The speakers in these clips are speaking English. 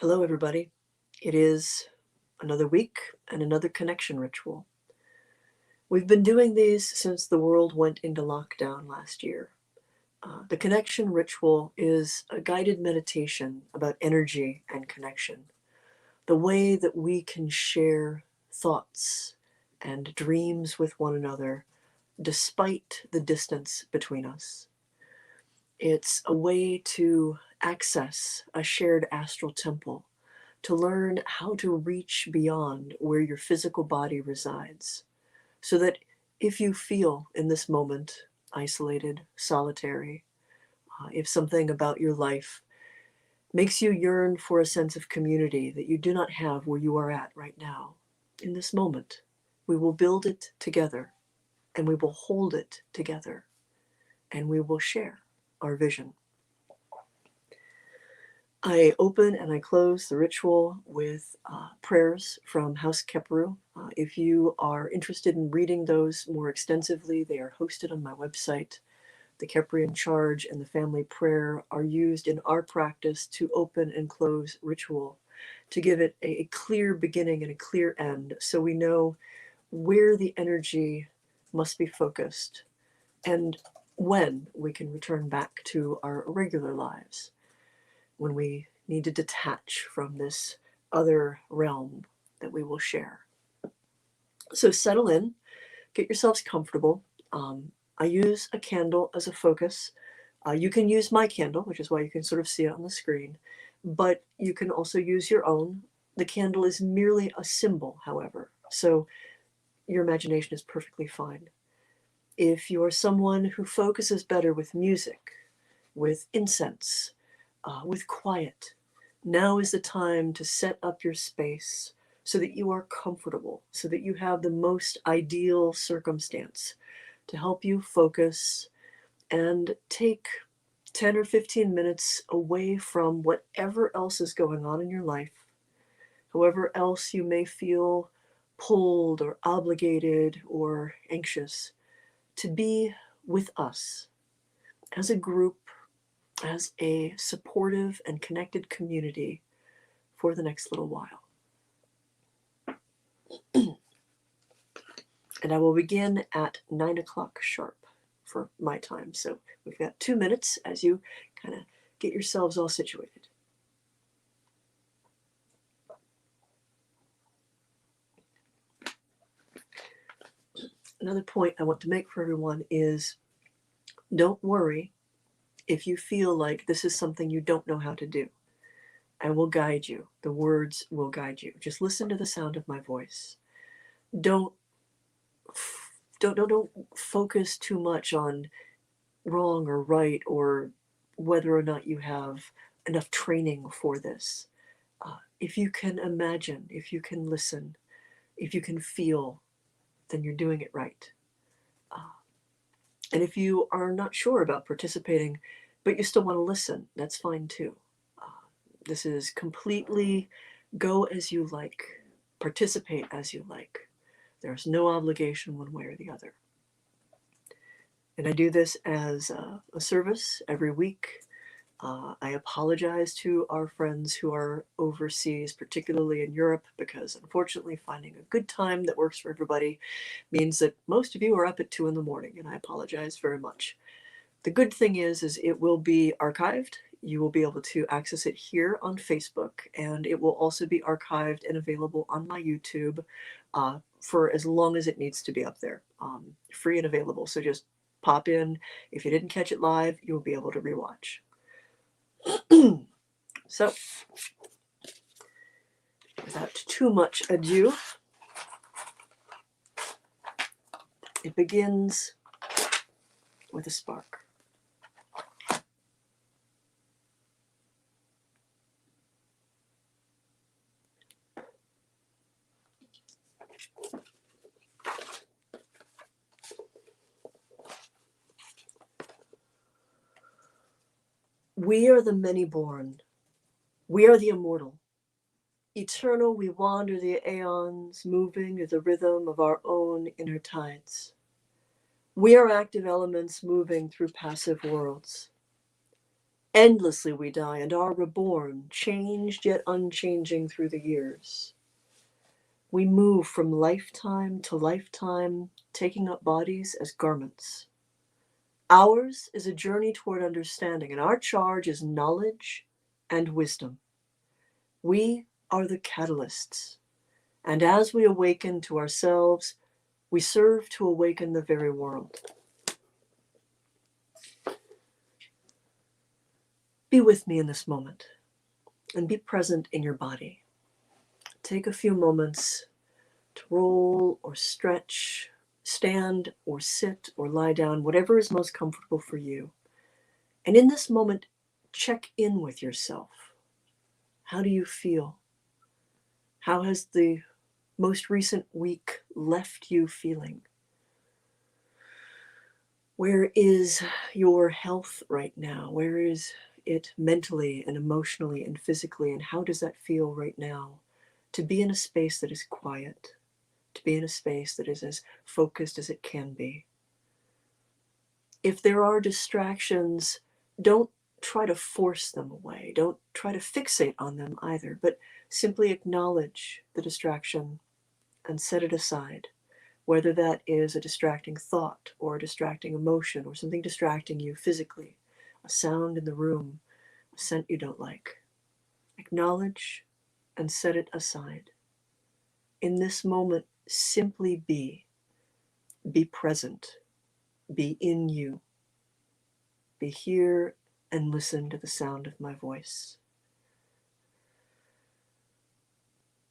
Hello, everybody. It is another week and another connection ritual. We've been doing these since the world went into lockdown last year. The connection ritual is a guided meditation about energy and connection, the way that we can share thoughts and dreams with one another despite the distance between us. It's a way to access a shared astral temple, to learn how to reach beyond where your physical body resides, so that if you feel in this moment isolated, solitary, if something about your life makes you yearn for a sense of community that you do not have where you are at right now, in this moment, we will build it together and we will hold it together and we will share our vision. I open and I close the ritual with prayers from House Kheperu. If you are interested in reading those more extensively, they are hosted on my website. The Kheperuan charge and the family prayer are used in our practice to open and close ritual, to give it a clear beginning and a clear end, so we know where the energy must be focused and when we can return back to our regular lives, when we need to detach from this other realm that we will share. So settle in, get yourselves comfortable. I use a candle as a focus. You can use my candle, which is why you can sort of see it on the screen, but you can also use your own. The candle is merely a symbol, however, so your imagination is perfectly fine. If you are someone who focuses better with music, with incense, with quiet, now is the time to set up your space so that you are comfortable, so that you have the most ideal circumstance to help you focus and take 10 or 15 minutes away from whatever else is going on in your life, however else you may feel pulled or obligated or anxious, to be with us as a group, as a supportive and connected community for the next little while. And I will begin at 9 o'clock sharp for my time. So we've got 2 minutes as you kind of get yourselves all situated. Another point I want to make for everyone is, don't worry if you feel like this is something you don't know how to do. I will guide you. The words will guide you. Just listen to the sound of my voice. Don't focus too much on wrong or right or whether or not you have enough training for this. If you can imagine, if you can listen, if you can feel, then you're doing it right. And if you are not sure about participating, but you still want to listen, that's fine too. This is completely go as you like, participate as you like. There's no obligation one way or the other. And I do this as a service every week. I apologize to our friends who are overseas, particularly in Europe, because unfortunately finding a good time that works for everybody means that most of you are up at 2 in the morning, and I apologize very much. The good thing is it will be archived. You will be able to access it here on Facebook, and it will also be archived and available on my YouTube for as long as it needs to be up there, free and available. So just pop in. If you didn't catch it live, you'll be able to rewatch. So, without too much ado, it begins with a spark. We are the many born. We are the immortal. Eternal, we wander the aeons, moving to the rhythm of our own inner tides. We are active elements moving through passive worlds. Endlessly we die and are reborn, changed yet unchanging through the years. We move from lifetime to lifetime, taking up bodies as garments. Ours is a journey toward understanding, and our charge is knowledge and wisdom. We are the catalysts, and as we awaken to ourselves, we serve to awaken the very world. Be with me in this moment and be present in your body. Take a few moments to roll or stretch, stand or sit or lie down, whatever is most comfortable for you. And in this moment, check in with yourself. How do you feel? How has the most recent week left you feeling? Where is your health right now? Where is it mentally and emotionally and physically? And how does that feel right now to be in a space that is quiet, to be in a space that is as focused as it can be? If there are distractions, don't try to force them away. Don't try to fixate on them either, but simply acknowledge the distraction and set it aside. Whether that is a distracting thought or a distracting emotion or something distracting you physically, a sound in the room, a scent you don't like. Acknowledge and set it aside. In this moment, simply be. Be present. Be in you. Be here and listen to the sound of my voice.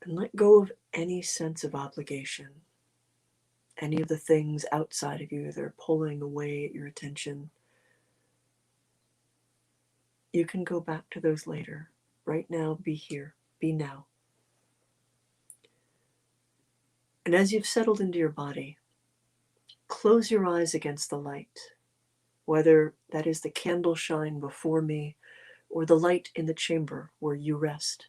And let go of any sense of obligation, any of the things outside of you that are pulling away at your attention. You can go back to those later. Right now, be here. Be now. And as you've settled into your body, close your eyes against the light, whether that is the candle shine before me or the light in the chamber where you rest.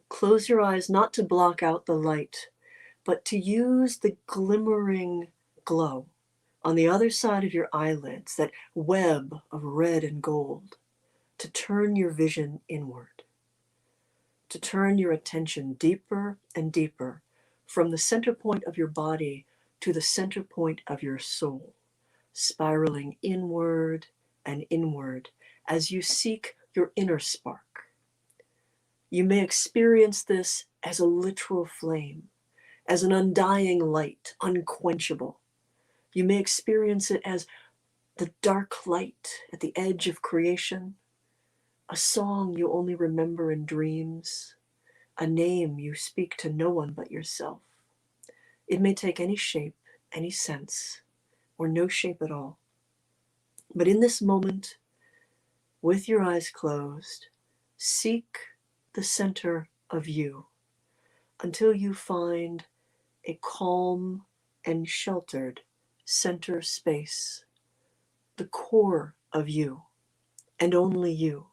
Close your eyes not to block out the light, but to use the glimmering glow on the other side of your eyelids, that web of red and gold, to turn your vision inward, to turn your attention deeper and deeper from the center point of your body to the center point of your soul, spiraling inward and inward as you seek your inner spark. You may experience this as a literal flame, as an undying light, unquenchable. You may experience it as the dark light at the edge of creation, a song you only remember in dreams, a name you speak to no one but yourself. It may take any shape, any sense, or no shape at all. But in this moment, with your eyes closed, seek the center of you until you find a calm and sheltered center space, the core of you, and only you.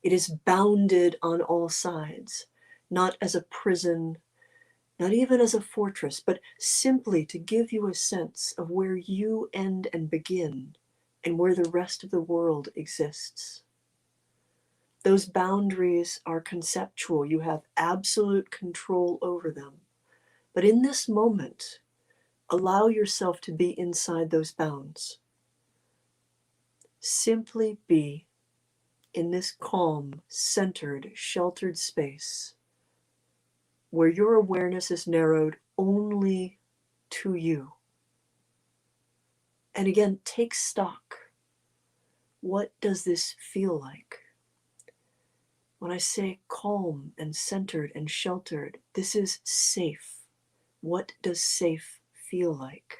It is bounded on all sides, not as a prison, not even as a fortress, but simply to give you a sense of where you end and begin and where the rest of the world exists. Those boundaries are conceptual. You have absolute control over them. But in this moment, allow yourself to be inside those bounds. Simply be in this calm, centered, sheltered space where your awareness is narrowed only to you. And again, take stock. What does this feel like? When I say calm and centered and sheltered, this is safe. What does safe feel like?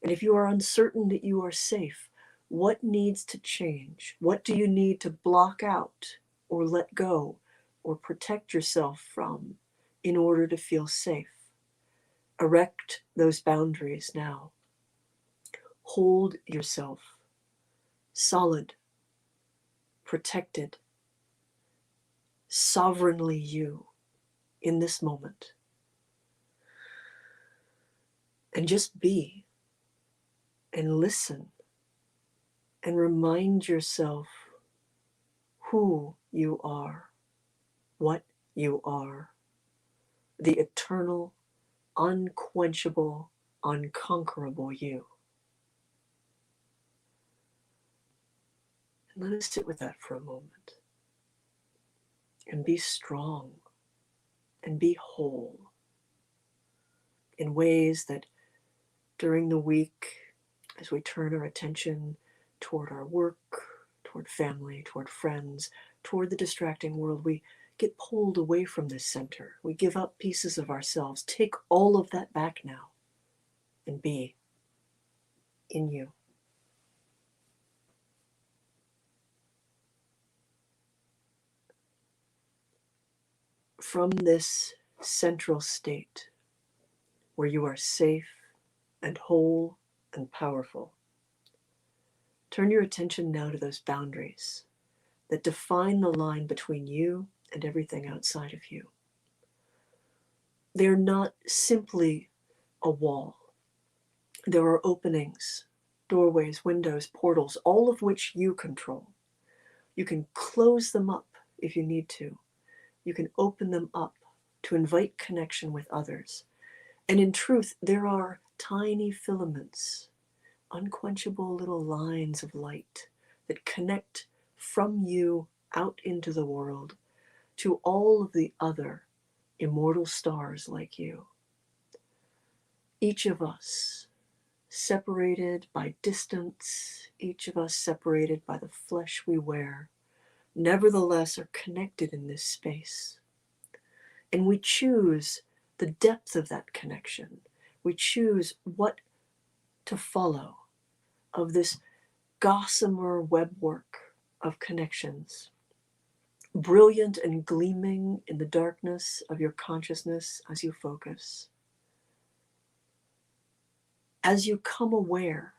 And if you are uncertain that you are safe, what needs to change? What do you need to block out or let go or protect yourself from in order to feel safe? Erect those boundaries now. Hold yourself solid, protected, sovereignly you in this moment. And just be and listen and remind yourself who you are, what you are, the eternal, unquenchable, unconquerable you. And let us sit with that for a moment and be strong and be whole in ways that during the week, as we turn our attention toward our work, toward family, toward friends, toward the distracting world, we get pulled away from this center. We give up pieces of ourselves. Take all of that back now and be in you. From this central state where you are safe and whole and powerful, turn your attention now to those boundaries that define the line between you and everything outside of you. They're not simply a wall. There are openings, doorways, windows, portals, all of which you control. You can close them up if you need to. You can open them up to invite connection with others. And in truth, there are tiny filaments, unquenchable little lines of light that connect from you out into the world to all of the other immortal stars like you. Each of us separated by distance, each of us separated by the flesh we wear, nevertheless are connected in this space. And we choose the depth of that connection. We choose what to follow of this gossamer webwork of connections, brilliant and gleaming in the darkness of your consciousness as you focus. As you come aware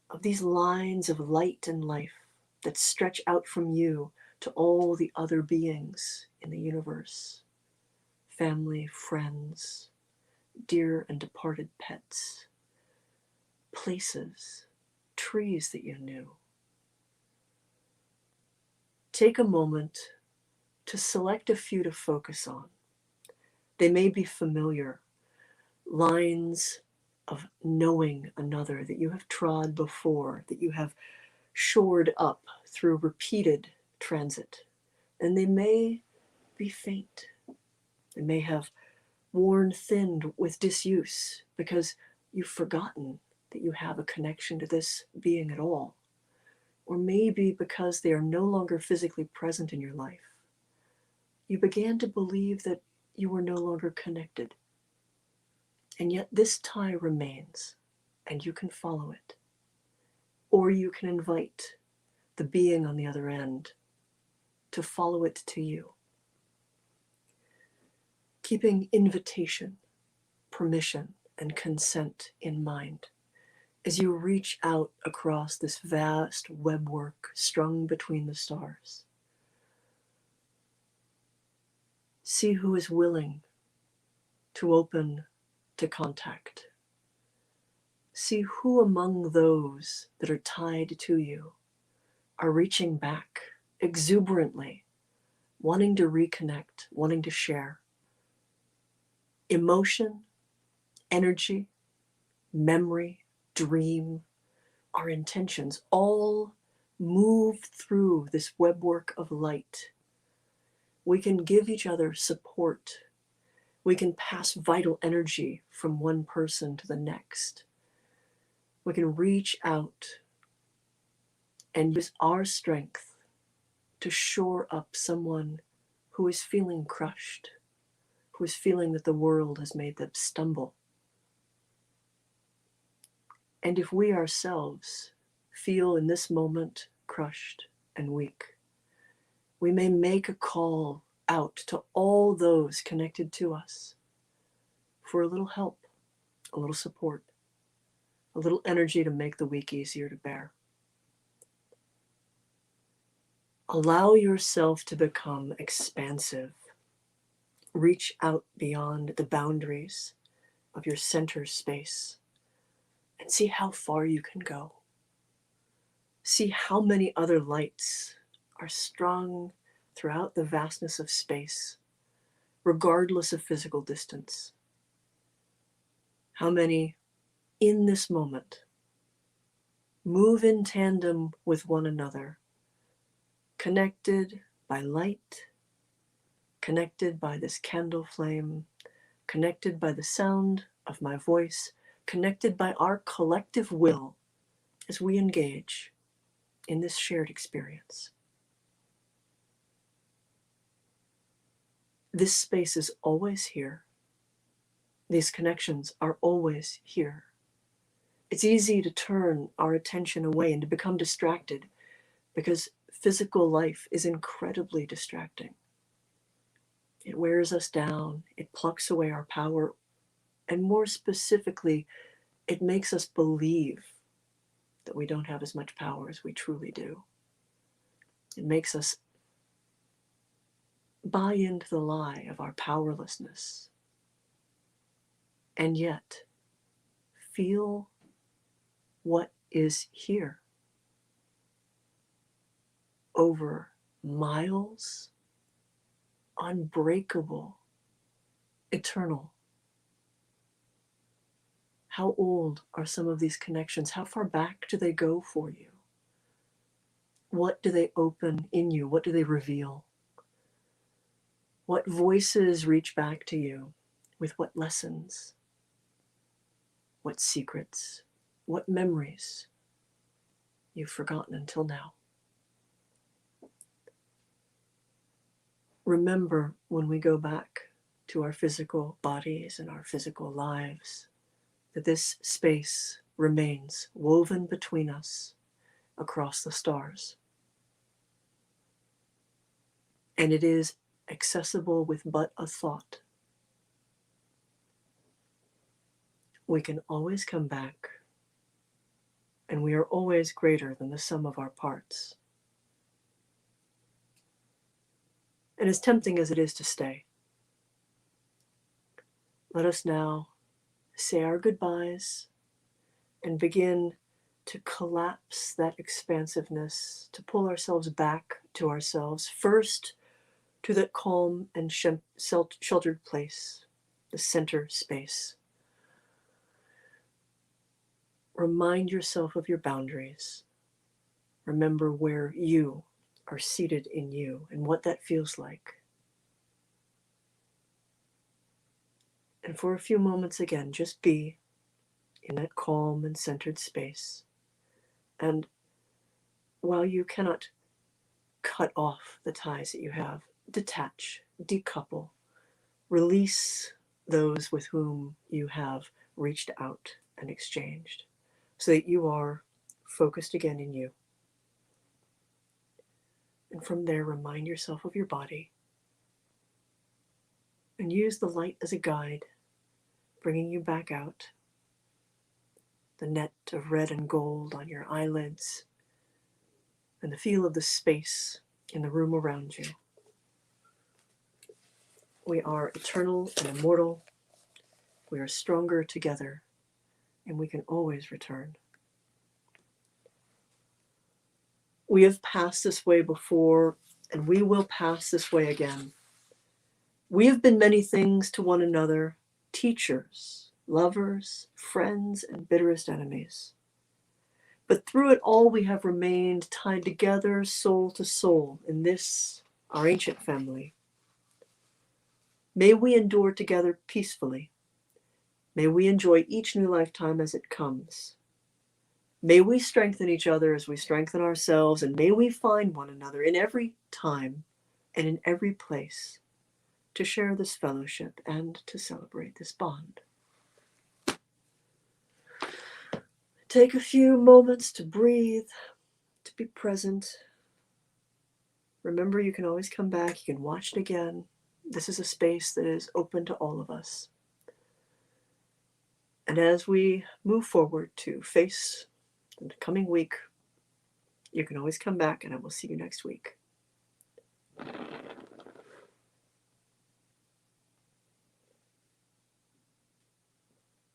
of these lines of light and life that stretch out from you to all the other beings in the universe, family, friends, dear and departed pets, places, trees that you knew. Take a moment to select a few to focus on. They may be familiar, lines of knowing another that you have trod before, that you have shored up through repeated transit. And they may be faint. They may have worn thin with disuse because you've forgotten that you have a connection to this being at all. Or maybe because they are no longer physically present in your life. You began to believe that you were no longer connected. And yet this tie remains, and you can follow it. Or you can invite the being on the other end to follow it to you. Keeping invitation, permission, and consent in mind as you reach out across this vast webwork strung between the stars. See who is willing to open to contact. See who among those that are tied to you are reaching back exuberantly, wanting to reconnect, wanting to share. Emotion, energy, memory, dream, our intentions all move through this webwork of light. We can give each other support. We can pass vital energy from one person to the next. We can reach out and use our strength to shore up someone who is feeling crushed, who is feeling that the world has made them stumble. And if we ourselves feel in this moment crushed and weak, we may make a call out to all those connected to us for a little help, a little support, a little energy to make the week easier to bear. Allow yourself to become expansive. Reach out beyond the boundaries of your center space and see how far you can go. See how many other lights are strung throughout the vastness of space, regardless of physical distance. How many in this moment move in tandem with one another, connected by light, connected by this candle flame, connected by the sound of my voice, connected by our collective will as we engage in this shared experience. This space is always here. These connections are always here. It's easy to turn our attention away and to become distracted because physical life is incredibly distracting. It wears us down, it plucks away our power, and more specifically, it makes us believe that we don't have as much power as we truly do. It makes us buy into the lie of our powerlessness. And yet, feel what is here. Over miles, unbreakable, eternal. How old are some of these connections? How far back do they go for you? What do they open in you? What do they reveal? What voices reach back to you? With what lessons? What secrets? What memories you've forgotten until now? Remember, when we go back to our physical bodies and our physical lives, that this space remains woven between us across the stars. And it is accessible with but a thought. We can always come back, and we are always greater than the sum of our parts. And as tempting as it is to stay, let us now say our goodbyes and begin to collapse that expansiveness, to pull ourselves back to ourselves, first to that calm and sheltered place, the center space. Remind yourself of your boundaries. Remember where you are seated in you and what that feels like. And for a few moments again, just be in that calm and centered space. And while you cannot cut off the ties that you have, detach, decouple, release those with whom you have reached out and exchanged, so that you are focused again in you. And from there, remind yourself of your body and use the light as a guide, bringing you back out. The net of red and gold on your eyelids and the feel of the space in the room around you. We are eternal and immortal. We are stronger together, and we can always return. We have passed this way before, and we will pass this way again. We have been many things to one another, teachers, lovers, friends, and bitterest enemies. But through it all, we have remained tied together soul to soul in this, our ancient family. May we endure together peacefully. May we enjoy each new lifetime as it comes. May we strengthen each other as we strengthen ourselves, and may we find one another in every time and in every place to share this fellowship and to celebrate this bond. Take a few moments to breathe, to be present. Remember, you can always come back. You can watch it again. This is a space that is open to all of us. And as we move forward to face the coming week, you can always come back, and I will see you next week.